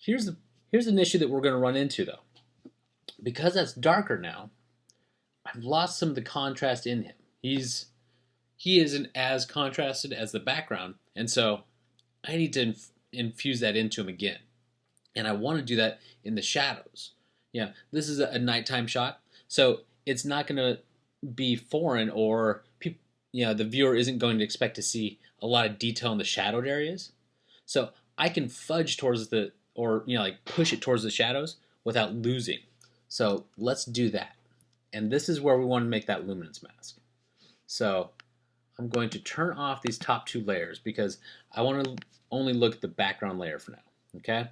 Here's the here's an issue that we're going to run into though. Because that's darker now, I've lost some of the contrast in him. He isn't as contrasted as the background, and so I need to infuse that into him again. And I want to do that in the shadows. Yeah, this is a nighttime shot, so it's not going to be foreign, or the viewer isn't going to expect to see a lot of detail in the shadowed areas. So I can fudge towards or like push it towards the shadows without losing. So let's do that. And this is where we want to make that luminance mask. So I'm going to turn off these top two layers because I want to only look at the background layer for now. Okay? And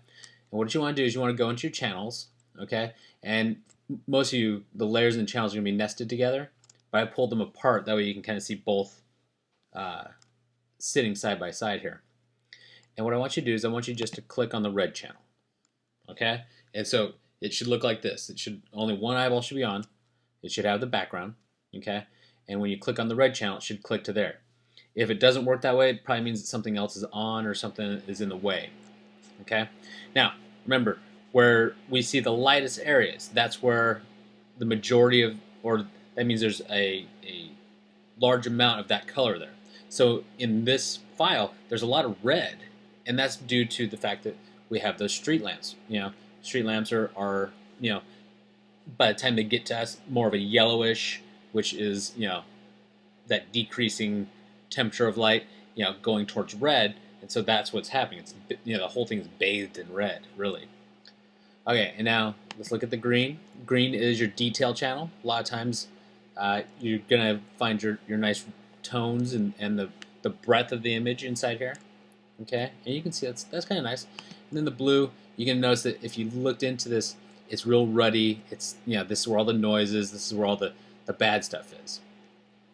what you want to do is you want to go into your channels. Okay? And most of you, the layers and channels are going to be nested together, but I pulled them apart. That way you can kind of see both sitting side by side here. And what I want you to do is I want you just to click on the red channel. Okay? And so it should look like this. Only one eyeball should be on. It should have the background. Okay? And when you click on the red channel, it should click to there. If it doesn't work that way, it probably means that something else is on or something is in the way. Okay? Now, remember, where we see the lightest areas, that's where the majority of, or that means there's a large amount of that color there. So in this file, there's a lot of red, and that's due to the fact that we have those street lamps. Street lamps are by the time they get to us, more of a yellowish, which is that decreasing temperature of light, going towards red, and so that's what's happening. It's the whole thing is bathed in red, really. Okay, and now let's look at the green. Green is your detail channel. A lot of times, you're gonna find your nice tones and the breadth of the image inside here. Okay, and you can see that's kind of nice. And then the blue, you can notice that if you looked into this, it's real ruddy. It's this is where all the noise is. This is where all the bad stuff is.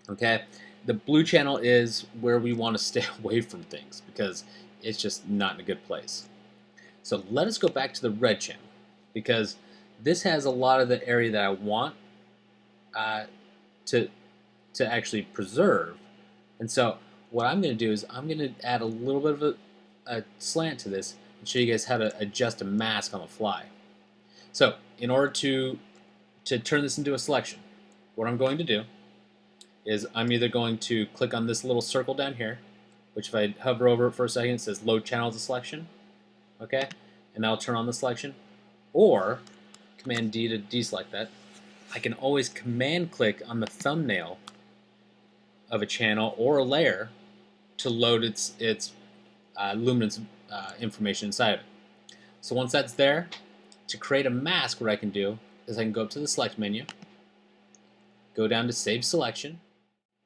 Okay, the blue channel is where we want to stay away from things because it's just not in a good place. So let us go back to the red channel because this has a lot of the area that I want to actually preserve. And so what I'm going to do is I'm going to add a little bit of a slant to this and show you guys how to adjust a mask on the fly. So in order to turn this into a selection, what I'm going to do is I'm either going to click on this little circle down here, which if I hover over it for a second, it says load channel as a selection. Okay, and I'll turn on the selection, or Command D to deselect that. I can always command click on the thumbnail of a channel or a layer to load its luminance information inside of it. So once that's there, to create a mask, what I can do is I can go up to the select menu, go down to save selection,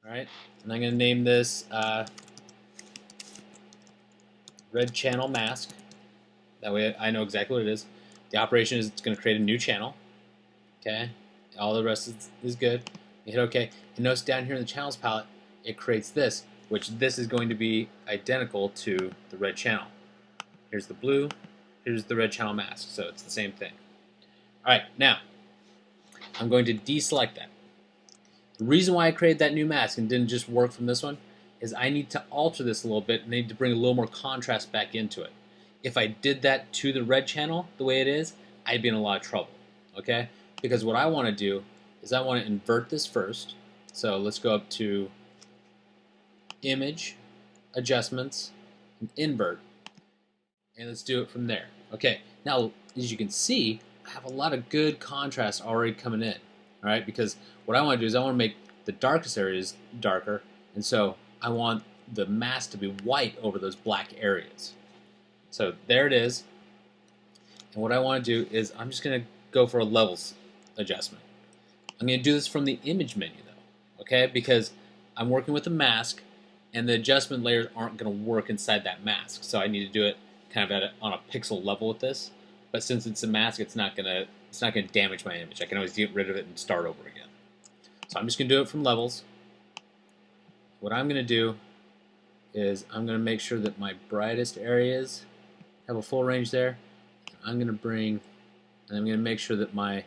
all right, and I'm going to name this red channel mask. That way I know exactly what it is. The operation is it's going to create a new channel. Okay, all the rest is good. You hit OK. And notice down here in the channels palette, it creates this, which this is going to be identical to the red channel. Here's the blue, here's the red channel mask, so it's the same thing. All right, now I'm going to deselect that. The reason why I created that new mask and didn't just work from this one is I need to alter this a little bit and I need to bring a little more contrast back into it. If I did that to the red channel the way it is, I'd be in a lot of trouble, okay? Because what I want to do is I want to invert this first. So let's go up to Image, Adjustments, and Invert, and let's do it from there. Okay, now as you can see, I have a lot of good contrast already coming in, all right? Because what I want to do is I want to make the darkest areas darker, and so I want the mask to be white over those black areas. So there it is. And what I want to do is I'm just going to go for a levels adjustment. I'm going to do this from the image menu though, okay? Because I'm working with a mask and the adjustment layers aren't going to work inside that mask. So I need to do it kind of on a pixel level with this. But since it's a mask, it's not going to damage my image. I can always get rid of it and start over again. So I'm just going to do it from levels. What I'm going to do is I'm going to make sure that my brightest areas have a full range there. I'm going to make sure that my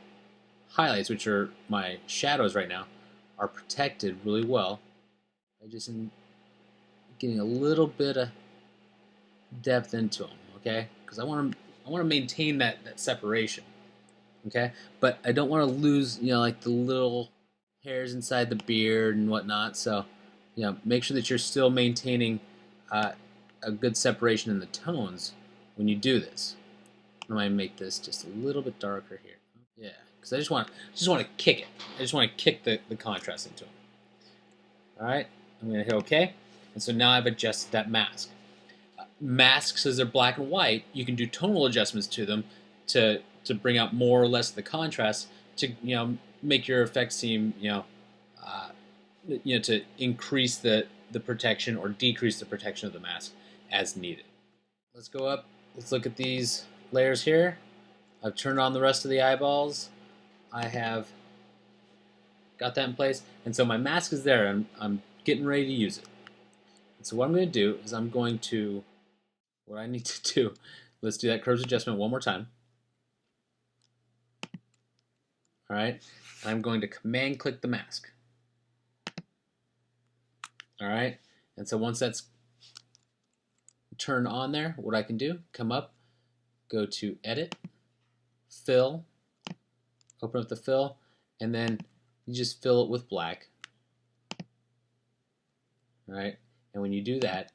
highlights, which are my shadows right now, are protected really well. I just am getting a little bit of depth into them, okay? Because I want I want to maintain that separation. Okay, but I don't want to lose, like the little hairs inside the beard and whatnot. So, make sure that you're still maintaining a good separation in the tones when you do this. I might make this just a little bit darker here. Yeah, because I just want to kick it. I just want to kick the contrast into it. All right, I'm gonna hit OK, and so now I've adjusted that mask. Masks, as they're black and white, you can do tonal adjustments to them to bring out more or less of the contrast to make your effect seem to increase the protection or decrease the protection of the mask as needed. Let's go up. Let's look at these layers here. I've turned on the rest of the eyeballs. I have got that in place, and so my mask is there. I'm getting ready to use it. And so what I'm going to do is what I need to do, let's do that curves adjustment one more time. All right, and I'm going to command click the mask. All right, and so once that's turned on there, what I can do, come up, go to edit, fill, open up the fill, and then you just fill it with black. All right, and when you do that,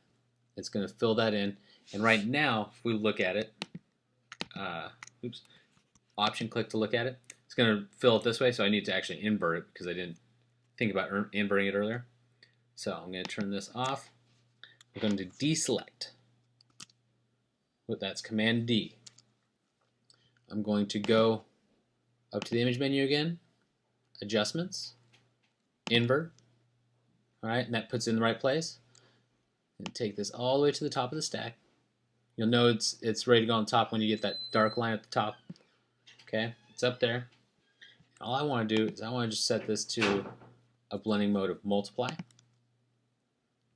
it's going to fill that in. And right now, if we look at it, option click to look at it, it's going to fill it this way, so I need to actually invert it because I didn't think about inverting it earlier. So I'm going to turn this off. We're going to deselect. That's Command D. I'm going to go up to the image menu again, adjustments, invert. All right, and that puts it in the right place. And take this all the way to the top of the stack. You'll know it's ready to go on top when you get that dark line at the top. Okay, it's up there. All I want to do is I want to just set this to a blending mode of multiply.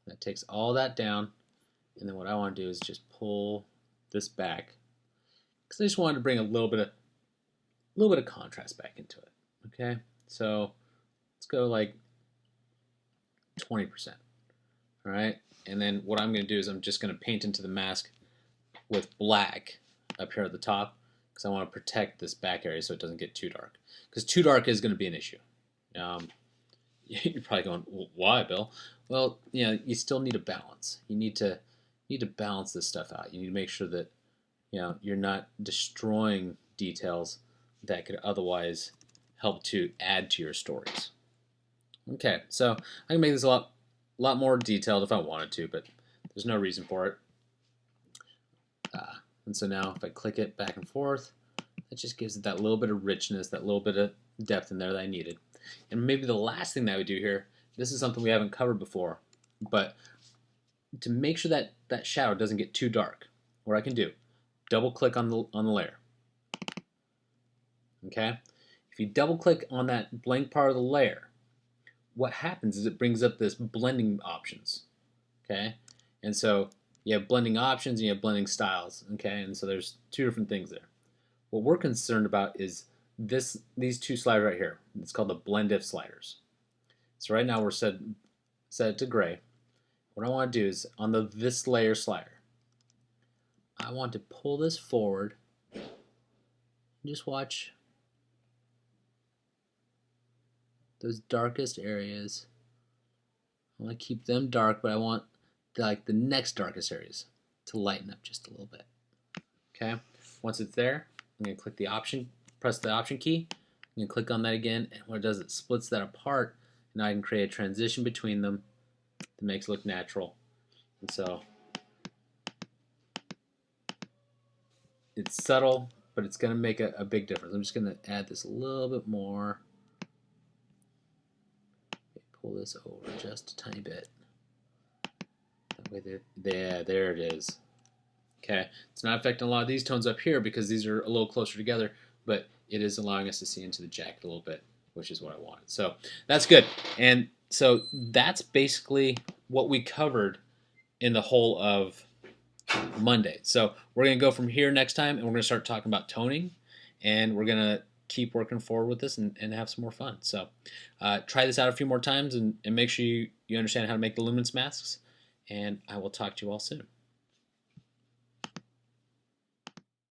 That takes all that down, and then what I want to do is just pull this back because I just wanted to bring a little bit of contrast back into it. Okay, so let's go like 20%. All right, and then what I'm going to do is I'm just going to paint into the mask with black up here at the top because I want to protect this back area so it doesn't get too dark. Because too dark is going to be an issue. You're probably going, well, why, Bill? Well, you still need a balance. You need to balance this stuff out. You need to make sure that you're not destroying details that could otherwise help to add to your stories. Okay, so I can make this a lot more detailed if I wanted to, but there's no reason for it. And so now if I click it back and forth, it just gives it that little bit of richness, that little bit of depth in there that I needed. And maybe the last thing that we do here, this is something we haven't covered before, but to make sure that that shadow doesn't get too dark, what I can do, double click on the layer. Okay? If you double click on that blank part of the layer, what happens is it brings up this blending options. Okay? And so you have blending options and you have blending styles. Okay? And so there's two different things there. What we're concerned about is these two sliders right here. It's called the blend if sliders. So right now we're set it to gray. What I want to do is on the this layer slider, I want to pull this forward. Just watch those darkest areas. I want to keep them dark, but I want the next darkest areas to lighten up just a little bit. Okay. Once it's there, I'm going to click the option, press the option key. I'm going to click on that again, and what it does, it splits that apart. Now I can create a transition between them that makes it look natural. And so it's subtle, but it's going to make a big difference. I'm just going to add this a little bit more. Pull this over just a tiny bit. That way, there it is. Okay, it's not affecting a lot of these tones up here because these are a little closer together, but it is allowing us to see into the jacket a little bit, which is what I wanted. So that's good. And so that's basically what we covered in the whole of Monday. So we're going to go from here next time, and we're going to start talking about toning, and we're going to keep working forward with this and have some more fun. So try this out a few more times and make sure you understand how to make the Luminance masks, and I will talk to you all soon.